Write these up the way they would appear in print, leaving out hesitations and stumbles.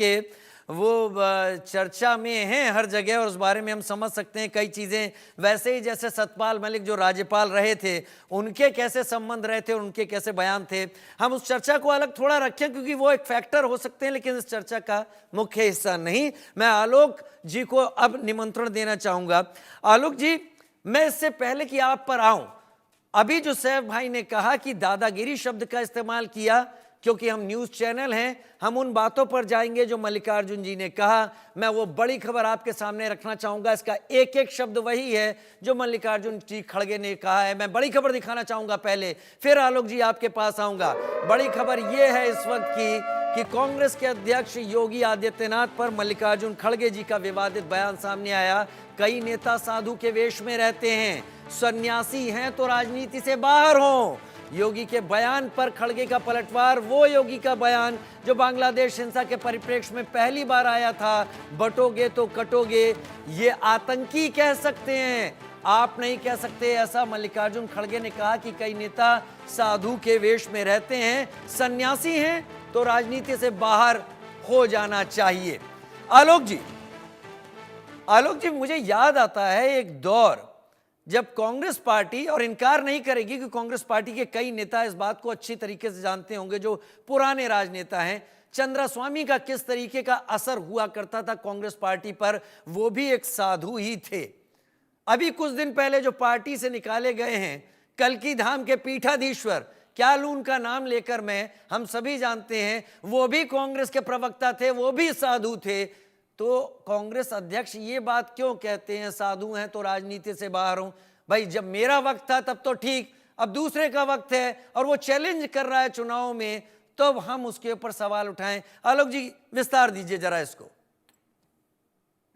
के वो चर्चा में हैं हर जगह, और उस बारे में हम समझ सकते हैं कई चीज़ें। वैसे ही जैसे सतपाल मलिक जो राज्यपाल रहे थे, उनके कैसे संबंध रहे थे और उनके कैसे बयान थे, हम उस चर्चा को अलग थोड़ा रखें क्योंकि वो एक फैक्टर हो सकते हैं, लेकिन इस चर्चा का मुख्य हिस्सा नहीं। मैं आलोक जी को अब निमंत्रण देना चाहूँगा। आलोक जी, मैं इससे पहले कि आप पर आऊँ, अभी जो सैफ भाई ने कहा कि दादागिरी शब्द का इस्तेमाल किया, क्योंकि हम न्यूज़ चैनल हैं, हम उन बातों पर जाएंगे जो मल्लिकार्जुन जी ने कहा। मैं वो बड़ी खबर आपके सामने रखना चाहूँगा, इसका एक एक शब्द वही है जो मल्लिकार्जुन जी खड़गे ने कहा है। मैं बड़ी खबर दिखाना चाहूँगा पहले, फिर आलोक जी आपके पास आऊँगा। बड़ी खबर ये है इस वक्त कि कांग्रेस के अध्यक्ष योगी आदित्यनाथ पर मल्लिकार्जुन खड़गे जी का विवादित बयान सामने आया। कई नेता साधु के वेश में रहते हैं, सन्यासी हैं तो राजनीति से बाहर हों। योगी के बयान पर खड़गे का पलटवार, वो योगी का बयान जो बांग्लादेश हिंसा के परिप्रेक्ष्य में पहली बार आया था, बटोगे तो कटोगे, ये आतंकी कह सकते हैं, आप नहीं कह सकते, ऐसा मल्लिकार्जुन खड़गे ने कहा कि कई नेता साधु के वेश में रहते हैं, सन्यासी हैं तो राजनीति से बाहर हो जाना चाहिए। आलोक जी, मुझे याद आता है एक दौर जब कांग्रेस पार्टी, और इनकार नहीं करेगी कि कांग्रेस पार्टी के कई नेता इस बात को अच्छी तरीके से जानते होंगे जो पुराने राजनेता हैं, चंद्रास्वामी का किस तरीके का असर हुआ करता था कांग्रेस पार्टी पर, वो भी एक साधु ही थे। अभी कुछ दिन पहले जो पार्टी से निकाले गए हैं कल्की धाम के पीठाधीश्वर, क्या लूं उनका नाम लेकर मैं, हम सभी जानते हैं, वो भी कांग्रेस के प्रवक्ता थे, वो भी साधु थे। तो कांग्रेस अध्यक्ष ये बात क्यों कहते हैं साधु हैं तो राजनीति से बाहर हूं? भाई जब मेरा वक्त था तब तो ठीक, अब दूसरे का वक्त है और वो चैलेंज कर रहा है चुनाव में, तो हम उसके ऊपर सवाल उठाएं। आलोक जी, विस्तार दीजिए जरा इसको।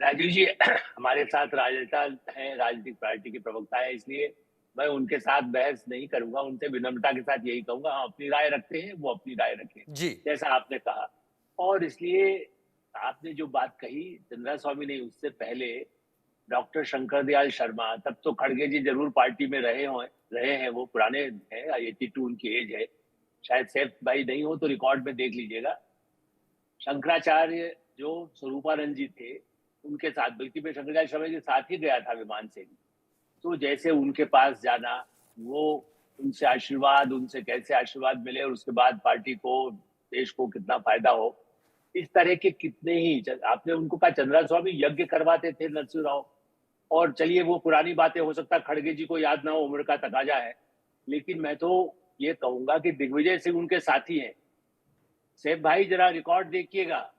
राजीव जी हमारे साथ राजनेता हैं, राजनीतिक पार्टी के प्रवक्ता है, इसलिए मैं उनके साथ बहस नहीं करूंगा। उनसे विनम्रता के साथ यही कहूंगा, हम अपनी राय रखते हैं, वो अपनी राय रखें जी, जैसा आपने कहा। और इसलिए आपने जो बात कही चंद्रास्वामी ने, उससे पहले डॉक्टर शंकर दयाल शर्मा, तब तो खड़गे जी जरूर पार्टी में रहे हैं, वो पुराने हैं, 82 उनकी एज है, शायद सैफ भाई नहीं हो तो रिकॉर्ड में देख लीजिएगा। शंकराचार्य जो स्वरूपानंद जी थे उनके साथ, बल्कि मैं शंकराचार्य शर्मा के साथ ही गया था विमान से भी, तो जैसे उनके पास जाना, वो उनसे आशीर्वाद, उनसे कैसे आशीर्वाद मिले और उसके बाद पार्टी को, देश को कितना फायदा हो, इस तरह के कितने ही, आपने उनको कहा चंद्रास्वामी यज्ञ करवाते थे नरसिंह राव, और चलिए वो पुरानी बातें, हो सकता खड़गे जी को याद ना हो, उम्र का तकाजा है, लेकिन मैं तो ये कहूंगा कि दिग्विजय सिंह उनके साथी हैं। सैफ भाई जरा रिकॉर्ड देखिएगा,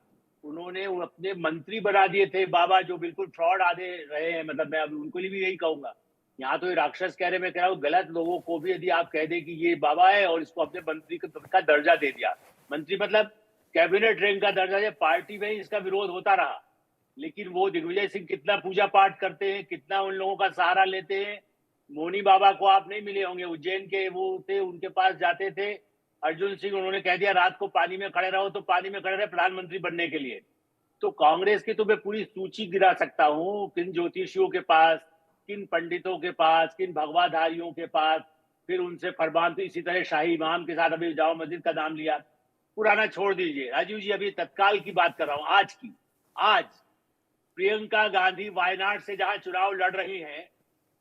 उन्होंने अपने मंत्री बना दिए थे बाबा, जो बिल्कुल फ्रॉड आधे रहे हैं, मतलब मैं अब उनको लिए भी यही कहूंगा। यहाँ तो ये राक्षस कह रहे, मैं कह रहा हूँ गलत लोगों को भी यदि आप कह दे कि ये बाबा है और इसको अपने मंत्री का दर्जा दे दिया, मंत्री मतलब कैबिनेट रैंक का दर्जा है, पार्टी में ही इसका विरोध होता रहा। लेकिन वो दिग्विजय सिंह कितना पूजा पाठ करते हैं, कितना उन लोगों का सहारा लेते हैं। मोनी बाबा को आप नहीं मिले होंगे, उज्जैन के वो थे, उनके पास जाते थे। अर्जुन सिंह, उन्होंने कह दिया रात को पानी में खड़े रहो, तो पानी में खड़े रहे प्रधानमंत्री बनने के लिए। तो कांग्रेस की तो मैं पूरी सूची गिरा सकता हूँ, किन ज्योतिषियों के पास, किन पंडितों के पास, किन भगवाधारियों के पास, फिर उनसे फरमान, तो इसी तरह शाही इमाम के साथ, अभी जाओ मस्जिद का नाम लिया, पुराना छोड़ दीजिए राजीव जी, अभी तत्काल की बात कर रहा हूँ, आज की। आज प्रियंका गांधी वायनाड से जहां चुनाव लड़ रही हैं,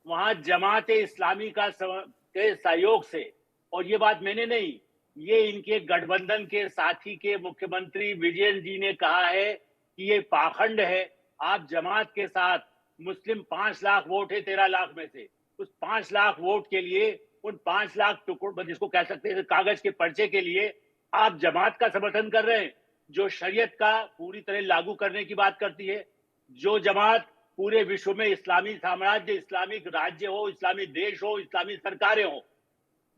वहां जमाते इस्लामी के सहयोग से, और ये बात मैंने नहीं, ये इनके गठबंधन के साथी के मुख्यमंत्री विजयन जी ने कहा है कि ये पाखंड है। आप जमात के साथ, मुस्लिम 5 लाख वोट है 13 लाख में से, उस 5 लाख वोट के लिए, उन 5 लाख टुकड़, जिसको कह सकते हैं कागज के पर्चे के लिए, आप जमात का समर्थन कर रहे हैं, जो शरीयत का पूरी तरह लागू करने की बात करती है, जो जमात पूरे विश्व में इस्लामी साम्राज्य, इस्लामिक राज्य हो, इस्लामी देश हो, इस्लामी सरकारें हो,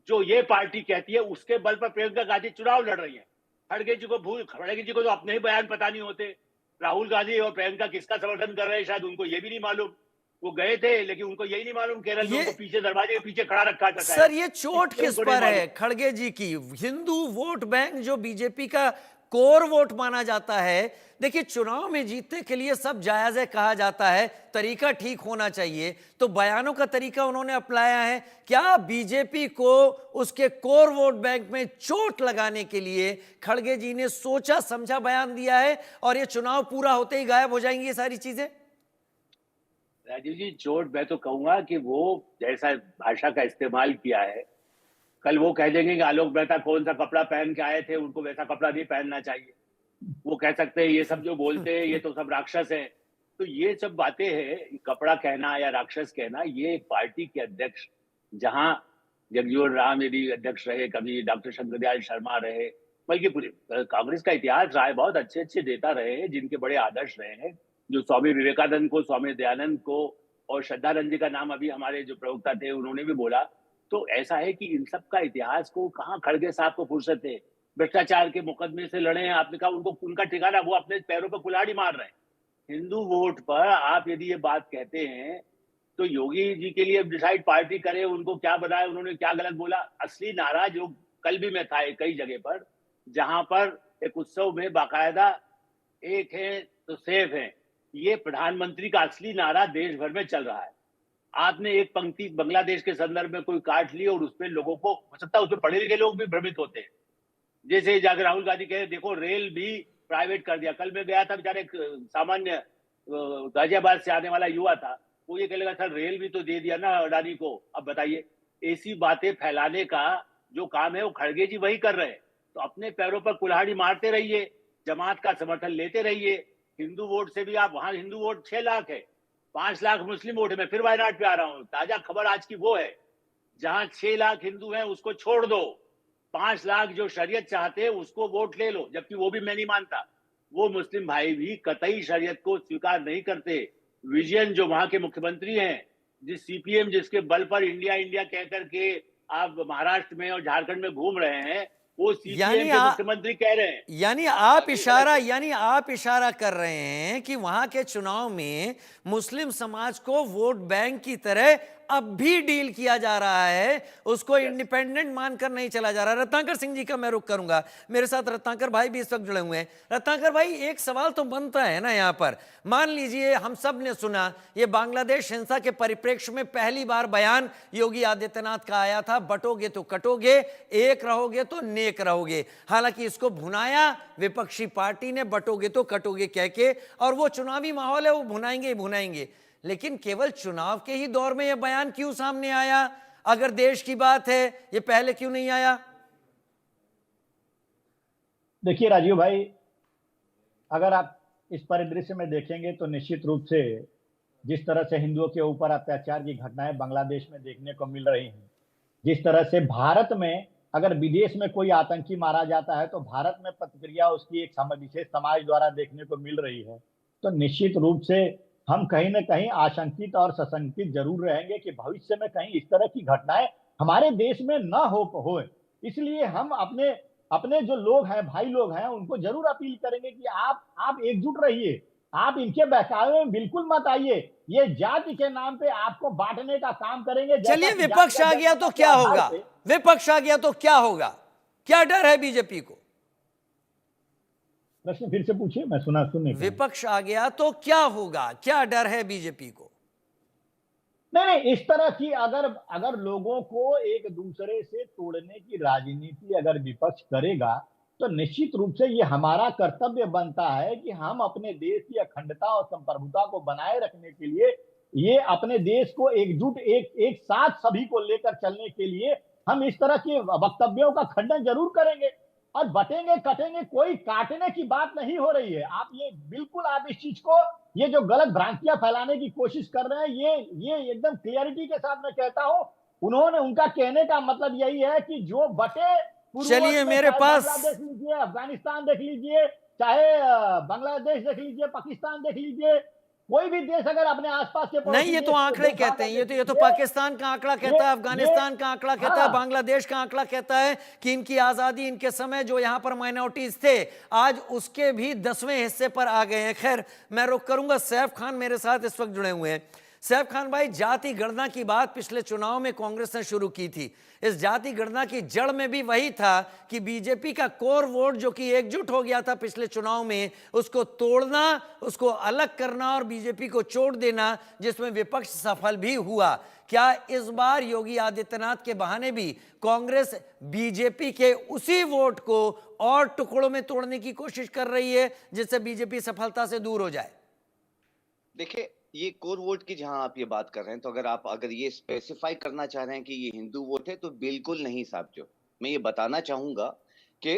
जो ये पार्टी कहती है, उसके बल पर प्रियंका गांधी चुनाव लड़ रही है। खड़गे जी को तो अपने ही बयान पता नहीं होते, राहुल गांधी और प्रियंका किसका समर्थन कर रहे हैं शायद उनको ये भी नहीं मालूम। वो गए थे लेकिन उनको यही नहीं मालूम, केरल में उनको पीछे दरवाजे के पीछे खड़ा रखा था। सर ये चोट किस पर है खड़गे जी की? हिंदू वोट बैंक जो बीजेपी का कोर वोट माना जाता है। देखिए, चुनाव में जीतने के लिए सब जायज है कहा जाता है, तरीका ठीक होना चाहिए। तो बयानों का तरीका उन्होंने अपनाया है। क्या बीजेपी को उसके कोर वोट बैंक में चोट लगाने के लिए खड़गे जी ने सोचा समझा बयान दिया है और ये चुनाव पूरा होते ही गायब हो जाएंगी ये सारी चीजें? राजीव जी, चोट मैं तो कहूंगा कि वो जैसा भाषा का इस्तेमाल किया है, कल वो कह देंगे कि आलोक मेहता कौन सा कपड़ा पहन के आए थे, उनको वैसा कपड़ा नहीं पहनना चाहिए। वो कह सकते हैं ये सब जो बोलते हैं ये तो सब राक्षस है। तो ये सब बातें हैं, कपड़ा कहना या राक्षस कहना, ये एक पार्टी के अध्यक्ष, जहां जगजीवन राम यदि अध्यक्ष रहे, कभी डॉक्टर शंकर दयाल शर्मा रहे, बल्कि पूरी कांग्रेस का इतिहास रहा है, बहुत अच्छे अच्छे नेता रहे हैं जिनके बड़े आदर्श रहे हैं, जो स्वामी विवेकानंद को, स्वामी दयानंद को और श्रद्धानंद जी का नाम अभी हमारे जो प्रवक्ता थे उन्होंने भी बोला। तो ऐसा है कि इन सब का इतिहास को कहाँ खड़गे साहब को फुर्सत है, भ्रष्टाचार के मुकदमे से लड़े हैं, आपने कहा उनको उनका ठिकाना, वो अपने पैरों पर कुल्हाड़ी मार रहे हैं। हिंदू वोट पर आप यदि ये बात कहते हैं तो योगी जी के लिए डिसाइड पार्टी करे, उनको क्या बताए उन्होंने क्या गलत बोला। असली नारा जो कल भी मैं था कई जगह पर, जहां पर एक उत्सव में बाकायदा एक है तो सेफ है, ये प्रधानमंत्री का असली नारा देश भर में चल रहा है। आपने एक पंक्ति बांग्लादेश के संदर्भ में कोई काट ली और उसमें लोगों को, हो सकता है उसमें पढ़े लिखे लोग भी भ्रमित होते हैं। जैसे जाकर राहुल गांधी कहे देखो रेल भी प्राइवेट कर दिया। कल मैं गया था, बेचारे एक सामान्य गाजियाबाद से आने वाला युवा था, वो ये कह लगा सर रेल भी तो दे दिया ना अडानी को, अब बताइए। ऐसी बातें फैलाने का जो काम है वो खड़गे जी वही कर रहे हैं। तो अपने पैरों पर कुल्हाड़ी मारते रहिए, जमात का समर्थन लेते रहिए। हिंदू वोट से भी आप, वहां हिंदू वोट 6 लाख है, 5 लाख मुस्लिम वोट है। मैं फिर वायनाड पे आ रहा हूं, ताजा खबर आज की वो है, जहां 6 लाख हिंदू हैं उसको छोड़ दो, 5 लाख जो शरीयत चाहते हैं उसको वोट ले लो, जबकि वो भी मैं नहीं मानता। वो मुस्लिम भाई भी कतई शरीयत को स्वीकार नहीं करते। विजयन जो वहां के मुख्यमंत्री हैं, जिस सीपीएम जिसके बल पर इंडिया इंडिया कहकर के आप महाराष्ट्र में और झारखंड में घूम रहे हैं, वो सीपीएम के मुख्यमंत्री कह रहे हैं। यानी आप इशारा कर रहे हैं कि वहां के चुनाव में मुस्लिम समाज को वोट बैंक की तरह अब भी डील किया जा रहा है, उसको इंडिपेंडेंट मानकर नहीं चला जा रहा। रत्नाकर सिंह जी का मैं रुख करूंगा, मेरे साथ रत्नाकर भाई भी इस वक्त जुड़े हुए हैं। रत्नाकर भाई, एक सवाल तो बनता है ना यहां पर, मान लीजिए हम सब ने सुना ये बांग्लादेश हिंसा के परिप्रेक्ष्य में पहली बार बयान योगी आदित्यनाथ का आया था, बटोगे तो कटोगे, एक रहोगे तो नेक रहोगे। हालांकि इसको भुनाया विपक्षी पार्टी ने, बटोगे तो कटोगे कह के, और वो चुनावी माहौल है, वो भुनाएंगे ही भुनाएंगे। लेकिन केवल चुनाव के ही दौर में यह बयान क्यों सामने आया? अगर देश की बात है, ये पहले क्यों नहीं आया? देखिए राजीव भाई, अगर आप इस परिदृश्य में देखेंगे तो निश्चित रूप से जिस तरह से हिंदुओं के ऊपर अत्याचार की घटनाएं बांग्लादेश में देखने को मिल रही हैं, जिस तरह से भारत में अगर विदेश में कोई आतंकी मारा जाता है तो भारत में प्रतिक्रिया उसकी एक विशेष समाज द्वारा देखने को मिल रही है, तो निश्चित रूप से हम कहीं ना कहीं आशंकित और सशंकित जरूर रहेंगे कि भविष्य में कहीं इस तरह की घटनाएं हमारे देश में न हो। इसलिए हम अपने अपने जो लोग हैं, भाई लोग हैं, उनको जरूर अपील करेंगे कि आप एकजुट रहिए, आप इनके बहकावे में बिल्कुल मत आइए। ये जाति के नाम पे आपको बांटने का काम करेंगे। चलिए, विपक्ष आ गया तो क्या होगा? विपक्ष आ गया तो क्या होगा? क्या डर है बीजेपी को? प्रश्न फिर से पूछिए, मैं सुनने। विपक्ष आ गया तो क्या होगा? क्या डर है बीजेपी को? नहीं, इस तरह की अगर लोगों को एक दूसरे से तोड़ने की राजनीति अगर विपक्ष करेगा तो निश्चित रूप से ये हमारा कर्तव्य बनता है कि हम अपने देश की अखंडता और संप्रभुता को बनाए रखने के लिए, ये अपने देश को एकजुट एक साथ सभी को लेकर चलने के लिए हम इस तरह के वक्तव्यों का खंडन जरूर करेंगे। और बटेंगे कटेंगे, कोई काटने की बात नहीं हो रही है। आप ये बिल्कुल, आप इस चीज को, ये जो गलत भ्रांतियां फैलाने की कोशिश कर रहे हैं, ये एकदम क्लियरिटी के साथ मैं कहता हूं, उनका कहने का मतलब यही है कि जो बटे, चलिए मेरे पास, बांग्लादेश लीजिए, अफगानिस्तान देख लीजिए, चाहे बांग्लादेश देख लीजिए, पाकिस्तान देख लीजिए, कोई भी देश अगर अपने आसपास के नहीं, ये तो आंकड़े कहते हैं, ये तो पाकिस्तान का आंकड़ा कहता है, अफगानिस्तान का आंकड़ा कहता है, बांग्लादेश का आंकड़ा कहता है कि इनकी आजादी, इनके समय जो यहां पर माइनॉरिटीज थे, आज उसके भी 10वें हिस्से पर आ गए हैं। खैर, मैं रुक करूंगा, सैफ खान मेरे साथ इस वक्त जुड़े हुए हैं। सैफ खान भाई, जाति गणना की बात पिछले चुनाव में कांग्रेस ने शुरू की थी। इस जाति गणना की जड़ में भी वही था कि बीजेपी का कोर वोट जो कि एकजुट हो गया था पिछले चुनाव में, उसको तोड़ना, उसको अलग करना और बीजेपी को चोट देना, जिसमें विपक्ष सफल भी हुआ। क्या इस बार योगी आदित्यनाथ के बहाने भी कांग्रेस बीजेपी के उसी वोट को और टुकड़ों में तोड़ने की कोशिश कर रही है, जिससे बीजेपी सफलता से दूर हो जाए? देखिए, ये कोर वोट की जहां आप ये बात कर रहे हैं, तो अगर ये स्पेसिफाई करना चाह रहे हैं कि ये हिंदू वोट है, तो बिल्कुल नहीं साहब। जो मैं ये बताना चाहूंगा कि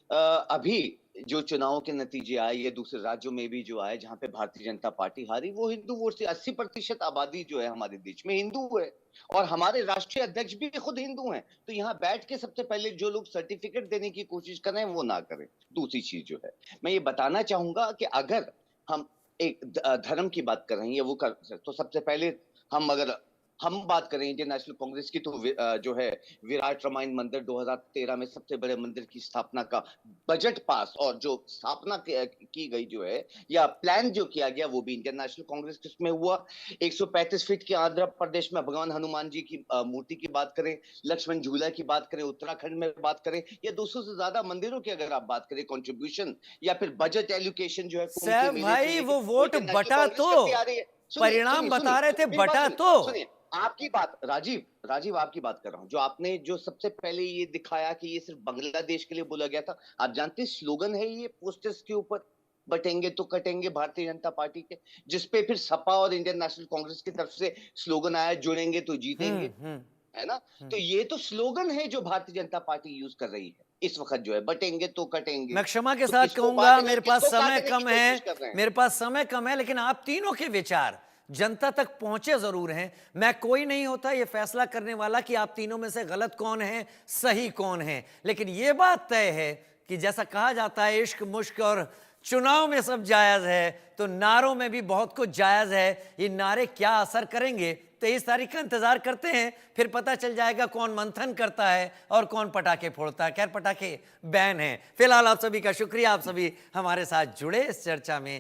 अभी जो चुनाव के नतीजे आए, ये दूसरे राज्यों में भी जो आए जहां पे भारतीय जनता पार्टी हारी, वो हिंदू वोट से 80% आबादी जो है हमारे देश में हिंदू है, और हमारे राष्ट्रीय अध्यक्ष भी खुद हिंदू हैं। तो यहाँ बैठ के सबसे पहले जो लोग सर्टिफिकेट देने की कोशिश कर रहे हैं वो ना करें। दूसरी चीज जो है, मैं ये बताना चाहूंगा कि अगर हम एक धर्म की बात कर रहे हैं, वो कर, तो सबसे पहले अगर हम बात करें इंडियन नेशनल कांग्रेस की, तो जो है विराट रामायण मंदिर 2013 में सबसे बड़े मंदिर की स्थापना का बजट पास और जो स्थापना की गई जो है, या प्लान जो किया गया, वो भी इंडियन नेशनल कांग्रेस में हुआ। 135 फीट के आंध्र प्रदेश में भगवान हनुमान जी की मूर्ति की बात करें, लक्ष्मण झूला की बात करें, उत्तराखंड में बात करें, या 200 से ज्यादा मंदिरों की अगर आप बात करें, कंट्रीब्यूशन या फिर बजट एलोकेशन जो है सैफ भाई, वो वोट बटा तो परिणाम बता रहे थे, बटा तो। सुनिए, आपकी बात राजीव आपकी बात कर रहा हूं। जो आपने जो सबसे पहले ये दिखाया कि ये सिर्फ बांग्लादेश के लिए बोला गया था, आप जानते स्लोगन है ये पोस्टर्स के ऊपर, बटेंगे तो कटेंगे, भारतीय जनता पार्टी के, जिसपे फिर सपा और इंडियन नेशनल कांग्रेस की तरफ से स्लोगन आया, जुड़ेंगे तो जीतेंगे, है ना। तो ये तो स्लोगन है जो भारतीय जनता पार्टी यूज कर रही है इस वक्त, जो है बटेंगे तो कटेंगे। मैं क्षमा के तो साथ कहूंगा, मेरे पास समय कम है, लेकिन आप तीनों के विचार जनता तक पहुंचे जरूर हैं। मैं कोई नहीं होता ये फैसला करने वाला कि आप तीनों में से गलत कौन है, सही कौन है, लेकिन ये बात तय है कि जैसा कहा जाता है, इश्क मुश्क और चुनाव में सब जायज है, तो नारों में भी बहुत कुछ जायज है। ये नारे क्या असर करेंगे, 23 तारीख का इंतजार करते हैं, फिर पता चल जाएगा कौन मंथन करता है और कौन पटाखे फोड़ता है। खैर, पटाखे बैन हैं। फिलहाल आप सभी का शुक्रिया, आप सभी हमारे साथ जुड़े इस चर्चा में।